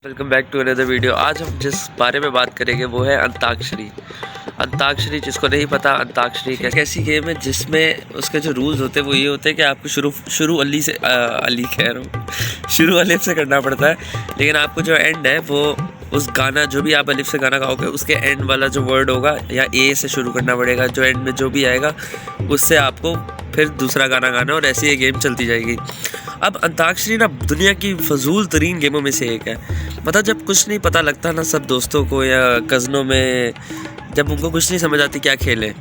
Welcome back to another video. आज हम जिस बारे में बात करेंगे वो है अंताक्षरी। अंताक्षरी जिसको नहीं पता, अंताक्षरी एक ऐसी गेम है जिसमें उसके जो रूल्स होते हैं वो ये होते हैं कि आपको शुरू अली से अली कह रहा हूँ शुरू अलिफ से करना पड़ता है, लेकिन आपको जो एंड है वो उस गाना जो भी आप अलिफ से गाना गाओगे उसके एंड वाला जो वर्ड होगा या ए से शुरू करना पड़ेगा। जो एंड में जो भी आएगा उससे आपको फिर दूसरा गाना गाना, और ऐसे ये गेम चलती जाएगी। अब अंताक्षरी ना दुनिया की फजूल तरीन गेमों में से एक है। मतलब जब कुछ नहीं पता लगता ना सब दोस्तों को या कज़नों में, जब उनको कुछ नहीं समझ आती क्या खेलें,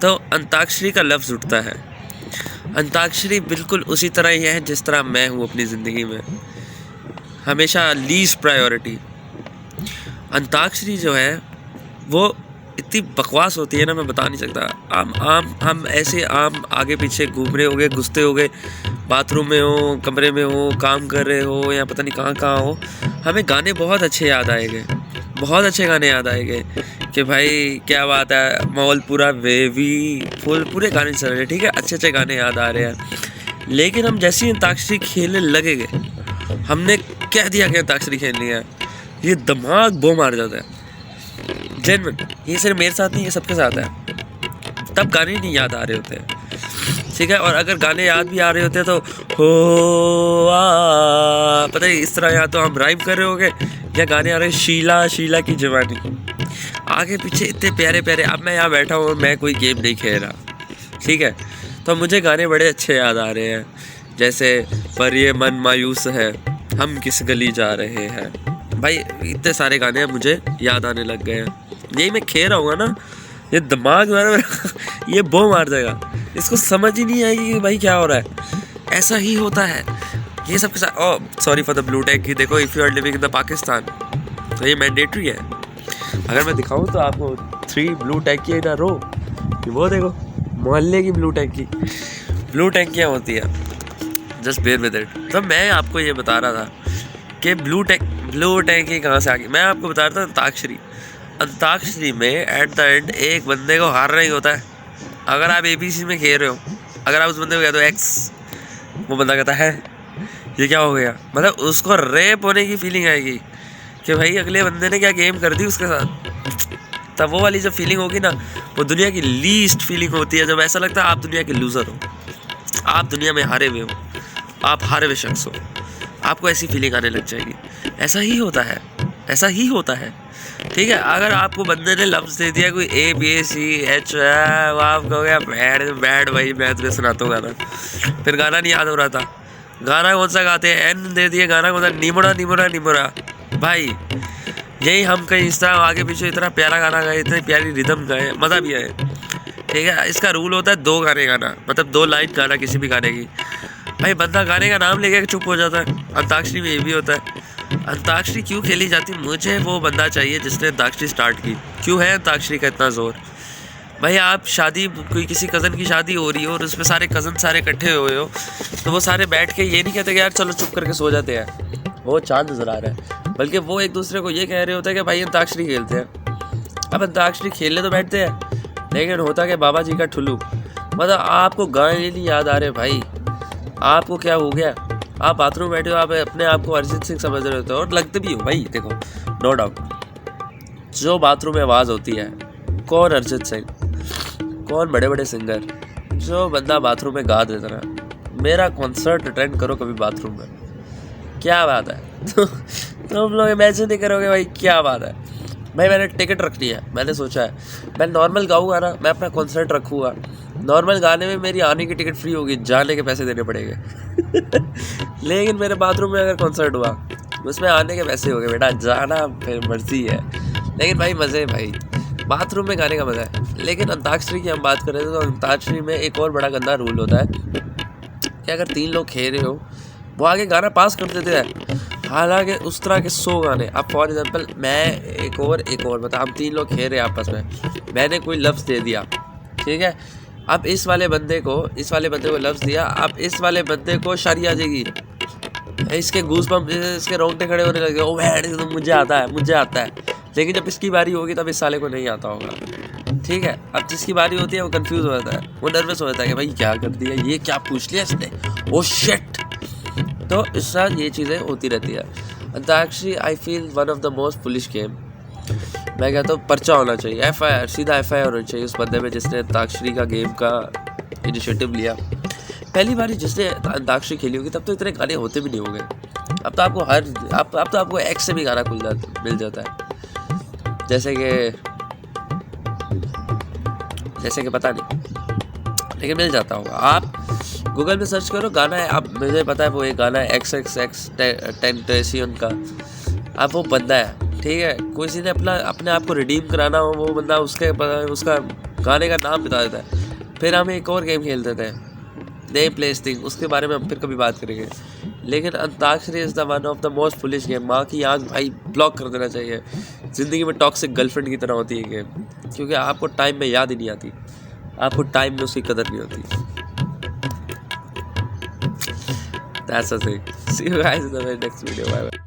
तो अंताक्षरी का लफ्ज़ उठता है। अंताक्षरी बिल्कुल उसी तरह ही है जिस तरह मैं हूँ अपनी ज़िंदगी में, हमेशा लीस्ट प्रायोरिटी। अंताक्षरी जो है वो इतनी बकवास होती है ना, मैं बता नहीं सकता। हम ऐसे आगे पीछे घूम रहे होगे, घुसते होगे, बाथरूम में हो, कमरे में हो, काम कर रहे हो या पता नहीं कहाँ हो, हमें गाने बहुत अच्छे याद आएंगे, बहुत अच्छे गाने याद आएंगे कि भाई क्या बात है, माहौल पूरा वेवी फुल, पूरे गाने चल रहे हैं, ठीक है, अच्छे अच्छे गाने याद आ रहे हैं। लेकिन हम जैसे ही अंताक्षरी खेलने लगेंगे, हमने कह दिया कि अंताक्षरी खेलनी है, ये दिमाग बो मार जाता है जेन्युइन। ये सिर्फ मेरे साथ नहीं, ये सबके साथ है। तब गाने नहीं याद आ रहे होते हैं, ठीक है। और अगर गाने याद भी आ रहे होते हैं तो हो पता नहीं इस तरह, या तो हम राइम कर रहे होंगे या गाने आ रहे हैं शीला शीला की जवानी, आगे पीछे इतने प्यारे प्यारे। अब मैं यहाँ बैठा हूँ और मैं कोई गेम नहीं खेल रहा, ठीक है, तो मुझे गाने बड़े अच्छे याद आ रहे हैं, जैसे पर ये मन मायूस है, हम किस गली जा रहे हैं। भाई इतने सारे गाने मुझे याद आने लग गए हैं। यही मैं खेल रहा हूँ ना, ये दिमाग ये बो मार जाएगा, इसको समझ ही नहीं आएगी कि भाई क्या हो रहा है। ऐसा ही होता है ये सब के साथ। Oh sorry for the blue tag की। देखो, if you are living in the Pakistan, तो ये मैंडेटरी है। अगर मैं दिखाऊं तो आपको 3 ब्लू टैग की ना रो, वो देखो मोहल्ले की ब्लू टैग की ब्लू टैंकियाँ होती है। Just bear with it. तो मैं आपको ये बता रहा था कि ब्लू टैंकी कहाँ से आ गई। मैं आपको बता रहा था अंताक्षरी। अंताक्षरी में एट द एंड एक बंदे को हारना ही होता है। अगर आप ABC में खेल रहे हो, अगर आप उस बंदे को कहते हो X, वो बंदा कहता है ये क्या हो गया, मतलब उसको रेप होने की फीलिंग आएगी कि भाई अगले बंदे ने क्या गेम कर दी उसके साथ। तब वो वाली जो फीलिंग होगी ना, वो दुनिया की लीस्ट फीलिंग होती है, जब ऐसा लगता है आप दुनिया के लूज़र हो, आप दुनिया में हारे हुए हो, आप हारे हुए शख्स हो, आपको ऐसी फीलिंग आने लग जाएगी। ऐसा ही होता है, ऐसा ही होता है, ठीक है। अगर आपको बंदे ने लफ्ज़ दे दिया कोई ABCH, आप कहोगे बैड भाई मैं तुझे सुनाता हूँ गाना, फिर गाना नहीं याद हो रहा था। गाना कौन सा गाते हैं, N दे दिए, गाना कौन सा, निमुरा निमुरा निमुरा। भाई यही हम कहीं इस तरह आगे पीछे इतना प्यारा गाना गाए, इतनी प्यारी रिदम गाए, मज़ा भी आए, ठीक है। इसका रूल होता है 2 गाने गाना, मतलब 2 लाइन गाना किसी भी गाने की। भाई बंदा गाने का नाम लेके चुप हो जाता है। अंताक्षरी में ये भी होता है। अंताक्षरी क्यों खेली जाती, मुझे वो बंदा चाहिए जिसने अंताक्षरी स्टार्ट की। क्यों है अंताक्षरी का इतना ज़ोर। भाई आप शादी, कोई किसी कज़न की शादी हो रही हो और उसमें सारे कज़न सारे इकट्ठे हुए हो, तो वो सारे बैठ के ये नहीं कहते कि यार चलो चुप करके सो जाते हैं, वो चाँद नज़र आ रहा है, बल्कि वो एक दूसरे को ये कह रहे होते हैं कि भाई अंताक्षरी खेलते हैं। अब अंताक्षरी खेलने तो बैठते हैं, लेकिन होता कि बाबा जी का ठुल्लू, मतलब आपको गाने नहीं याद आ रहे। भाई आपको क्या हो गया, आप बाथरूम बैठे हो, आप अपने आप को अरिजीत सिंह समझ रहे होते हो, और लगते भी हो भाई। देखो नो डाउट, जो बाथरूम में आवाज़ होती है, कौन अरिजीत सिंह, कौन बड़े बड़े सिंगर, जो बंदा बाथरूम में गा देता ना, मेरा कॉन्सर्ट अटेंड करो कभी बाथरूम में, क्या बात है। तो हम लोग इमेजिन नहीं करोगे भाई क्या बात है। भाई मैंने टिकट रखनी है, मैंने सोचा है मैं नॉर्मल गाऊंगा ना, मैं अपना कॉन्सर्ट रखूँगा, नॉर्मल गाने में मेरी आने की टिकट फ्री होगी, जाने के पैसे देने पड़ेंगे। लेकिन मेरे बाथरूम में अगर कॉन्सर्ट हुआ, उसमें आने के पैसे हो गए, बेटा जाना फिर मर्जी है, लेकिन भाई मज़े, भाई बाथरूम में गाने का मज़ा है। लेकिन अंताक्षरी की हम बात करें तो अंताक्षरी में एक और बड़ा गंदा रूल होता है कि अगर 3 लोग खेल रहे हो, वो आगे गाना पास कर देते हैं। हालांकि उस तरह के 100 गाने, अब फॉर एग्जांपल मैं एक और मतलब हम 3 लोग खेल रहे हैं आपस में, मैंने कोई लफ्ज़ दे दिया, ठीक है। अब इस वाले बंदे को लफ्ज़ दिया, अब इस वाले बंदे को शायरी आ जाएगी, इसके गूज़बम्प, इसके रोंगटे खड़े होने लगे, ओ भैन तो मुझे आता है। लेकिन जब इसकी बारी होगी तब इस साले को नहीं आता होगा, ठीक है। अब जिसकी बारी होती है वो कंफ्यूज हो जाता है, वो नर्वस हो जाता है कि भाई क्या कर दिया, ये क्या पूछ लिया इसने, ओ शिट। तो इस साथ ये चीज़ें होती रहती है। Antakshari I feel one of the most police game. मैं कहता हूँ पर्चा होना चाहिए, FIR, सीधा FIR होना चाहिए उस बंदे में जिसने अंताक्षरी का गेम का इनिशिएटिव लिया। पहली बार जिसने अंताक्षरी खेली होगी तब तो इतने गाने होते भी नहीं होंगे। अब तो आपको एक से भी गाना मिल जाता है, जैसे कि पता नहीं, लेकिन मिल जाता होगा। आप गूगल में सर्च करो गाना है, आप मुझे पता है वो एक गाना है XXXTentacion का। अब वो बंदा है, ठीक है, किसी ने अपने आप को रिडीम कराना हो, वो बंदा उसका गाने का नाम बता देता है। फिर हम एक और गेम खेल देते हैं, नेम प्लेस थिंग, उसके बारे में हम फिर कभी बात करेंगे। लेकिन antakshari is the one of the most foolish game. माँ की आँख भाई ब्लॉक कर देना चाहिए। ज़िंदगी में टॉक्सिक गर्लफ्रेंड की तरह होती है गेम, क्योंकि आपको टाइम में याद ही नहीं आती, आपको टाइम में उसकी कदर नहीं होती। That's the thing. See you guys in the next video. Bye bye.